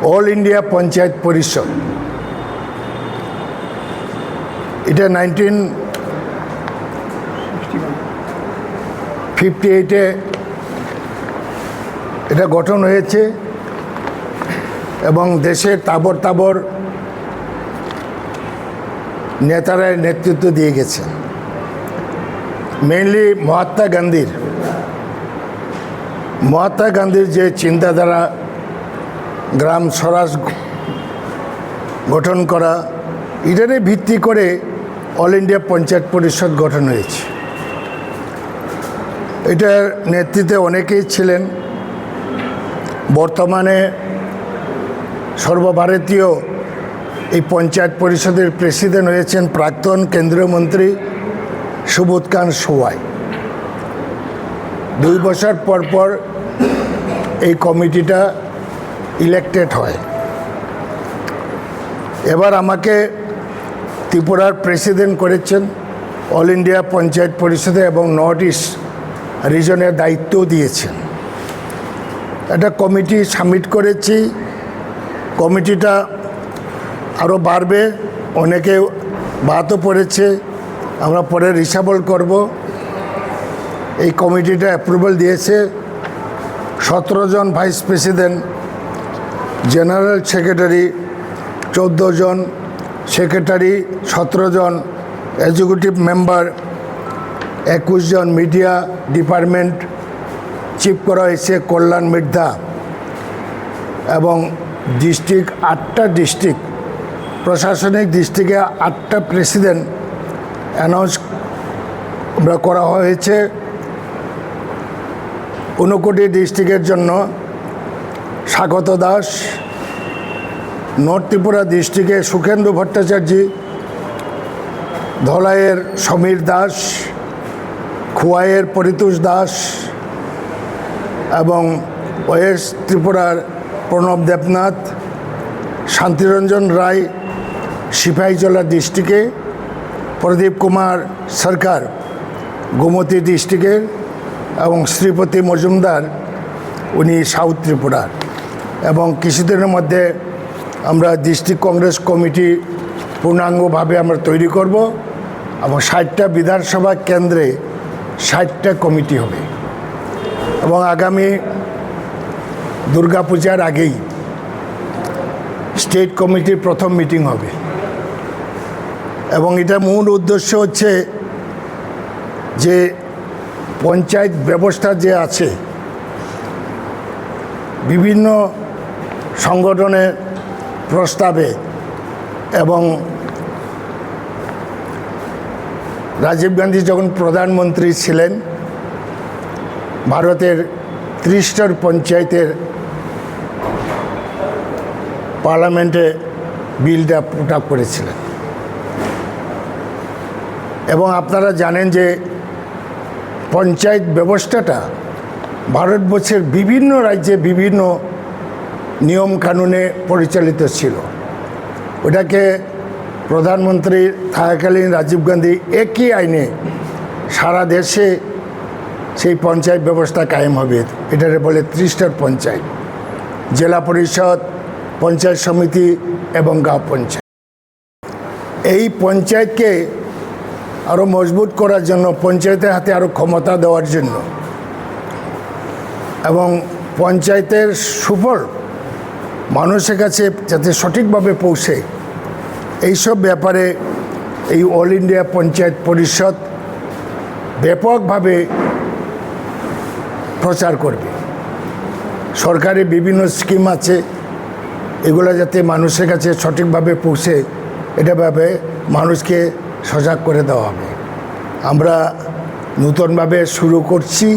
All India panchayat পরিষদ এটা 1958-এ এটা গঠন হয়েছে এবং দেশের তাবর তাবর নেতারা নেতৃত্ব দিয়ে গেছেন। মেইনলি মহাত্মা গান্ধীর যে চিন্তাধারা, গ্রাম স্বরাজ গঠন করা, এটারে ভিত্তি করে অল ইন্ডিয়া পঞ্চায়েত পরিষদ গঠন হয়েছে। এটার নেতৃত্বে অনেকেই ছিলেন। বর্তমানে সর্বভারতীয় এই পঞ্চায়েত পরিষদের প্রেসিডেন্ট হয়েছেন প্রাক্তন কেন্দ্রীয় মন্ত্রী সুবোধ কান্ত সোয়াই। 2 বছর পর পর এই কমিটিটা ইলেক্টেড হয়। এবার আমাকে ত্রিপুরার প্রেসিডেন্ট করেছেন অল ইন্ডিয়া পঞ্চায়েত পরিষদে এবং নর্থ ইস্ট রিজনের দায়িত্ব দিয়েছেন। একটা কমিটি সাবমিট করেছি। কমিটিটা আরও বাড়বে, অনেকে বাতও পড়েছে, আমরা পরে রিসাবল করব। এই কমিটিটা অ্যাপ্রুভাল দিয়েছে 17 জন ভাইস প্রেসিডেন্ট, জেনারেল সেক্রেটারি 14 জন, সেক্রেটারি 17 জন, এক্সিকিউটিভ মেম্বার 21 জন, মিডিয়া ডিপার্টমেন্ট চিফ করা হয়েছে কল্যাণ মির্ধা, এবং ডিস্ট্রিক্ট 8টা ডিস্ট্রিক্ট, প্রশাসনিক ডিস্ট্রিক্টে 8টা প্রেসিডেন্ট অ্যানাউন্স করা হয়েছে। 59 ডিস্ট্রিক্টের জন্য স্বাগত দাস, নর্থ ত্রিপুরা ডিস্ট্রিক্টে সুখেন্দু ভট্টাচার্য, ধলাইয়ের সমীর দাস, খোয়াইয়ের পরিতোষ দাস এবং ওয়েস্ট ত্রিপুরার প্রণব দেবনাথ, শান্তিরঞ্জন রায় সিপাহীজলা ডিস্ট্রিক্টে, প্রদীপ কুমার সরকার গোমতী ডিস্ট্রিক্টের, এবং শ্রীপতি মজুমদার উনি সাউথ ত্রিপুরার। এবং কিছুদিনের মধ্যে আমরা ডিস্ট্রিক্ট কংগ্রেস কমিটি পূর্ণাঙ্গভাবে আমরা তৈরি করব এবং 60টা বিধানসভা কেন্দ্রে 60টা কমিটি হবে এবং আগামী দুর্গাপূজার আগেই স্টেট কমিটির প্রথম মিটিং হবে। এবং এটা মূল উদ্দেশ্য হচ্ছে যে পঞ্চায়েত ব্যবস্থা যে আছে, বিভিন্ন সংগঠনের প্রস্তাবে এবং রাজীব গান্ধী যখন প্রধানমন্ত্রী ছিলেন, ভারতের 30টার পঞ্চায়েতের পার্লামেন্টে বিলটা পুট আপ করেছিলেন। এবং আপনারা জানেন যে পঞ্চায়েত ব্যবস্থাটা ভারতবর্ষের বিভিন্ন রাজ্যে বিভিন্ন নিয়ম কানুনে পরিচালিত ছিল। ওটাকে প্রধানমন্ত্রী থাকাকালীন রাজীব গান্ধী একই আইনে সারা দেশে সেই পঞ্চায়েত ব্যবস্থা কায়েম হবে। এটাকে বলে 30টার পঞ্চায়েত, জেলা পরিষদ, পঞ্চায়েত সমিতি এবং গাঁও পঞ্চায়েত। এই পঞ্চায়েতকে আরও মজবুত করার জন্য, পঞ্চায়েতের হাতে আরও ক্ষমতা দেওয়ার জন্য এবং পঞ্চায়েতের সুফল মানুষের কাছে যাতে সঠিকভাবে পৌঁছে, এইসব ব্যাপারে এই অল ইন্ডিয়া পঞ্চায়েত পরিষদ ব্যাপকভাবে প্রচার করবে। সরকারি বিভিন্ন স্কিম আছে, এগুলো যাতে মানুষের কাছে সঠিকভাবে পৌঁছে, এটা ভাবে মানুষকে সজাগ করে দেওয়া হবে। আমরা নতুনভাবে শুরু করছি।